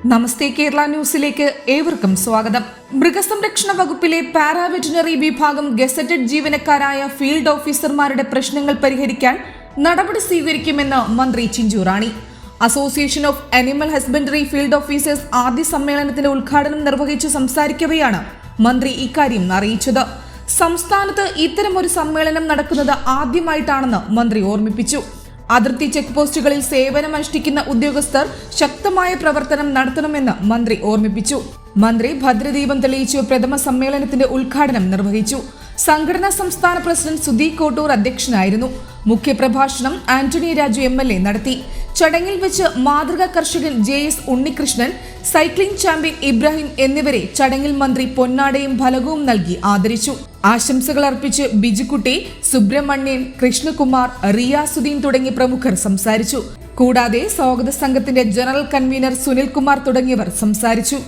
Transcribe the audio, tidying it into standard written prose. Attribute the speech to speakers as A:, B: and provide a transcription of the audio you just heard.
A: നമസ്തേ കേരള ന്യൂസിലേക്ക് ഏവർക്കും സ്വാഗതം. മൃഗസംരക്ഷണ വകുപ്പിലെ പാരാവെറ്ററിനറി വിഭാഗം ഗസറ്റഡ് ജീവനക്കാരായ ഫീൽഡ് ഓഫീസർമാരുടെ പ്രശ്നങ്ങൾ പരിഹരിക്കാൻ നടപടി സ്വീകരിക്കുമെന്ന് മന്ത്രി Chinchu Rani. Association of animal husbandry field officers ആദ്യ സമ്മേളനത്തിന്റെ ഉദ്ഘാടനം നിർവഹിച്ച് സംസാരിക്കവെയാണ് മന്ത്രി ഇക്കാര്യം അറിയിച്ചത്. സംസ്ഥാനത്ത് ഇത്തരമൊരു സമ്മേളനം നടക്കുന്നത് ആദ്യമായിട്ടാണെന്ന് മന്ത്രി ഓർമ്മിപ്പിച്ചു. അതിർത്തി ചെക്ക് പോസ്റ്റുകളിൽ സേവനമനുഷ്ഠിക്കുന്ന ഉദ്യോഗസ്ഥർ ശക്തമായ പ്രവർത്തനം നടത്തണമെന്ന് മന്ത്രി ഓർമ്മിപ്പിച്ചു. മന്ത്രി ഭദ്രദീപം തെളിയിച്ചു പ്രഥമ സമ്മേളനത്തിന്റെ ഉദ്ഘാടനം നിർവഹിച്ചു. സംഘടനാ സംസ്ഥാന പ്രസിഡന്റ് സുധി കോട്ടൂർ അധ്യക്ഷനായിരുന്നു. മുഖ്യപ്രഭാഷണം ആന്റണി രാജു MLA നടത്തി. ചടങ്ങിൽ വെച്ച് മാതൃകാ കർഷകൻ JS Unnikrishnan, cycling champion Ibrahim എന്നിവരെ ചടങ്ങിൽ മന്ത്രി പൊന്നാടയും ഫലകവും നൽകി ആദരിച്ചു. ആശംസകൾ അർപ്പിച്ച് ബിജുക്കുട്ടി, സുബ്രഹ്മണ്യൻ, കൃഷ്ണകുമാർ, റിയാസുദ്ദീൻ തുടങ്ങിയ പ്രമുഖർ സംസാരിച്ചു. കൂടാതെ സ്വാഗത സംഘത്തിന്റെ ജനറൽ കൺവീനർ സുനിൽകുമാർ തുടങ്ങിയവർ സംസാരിച്ചു.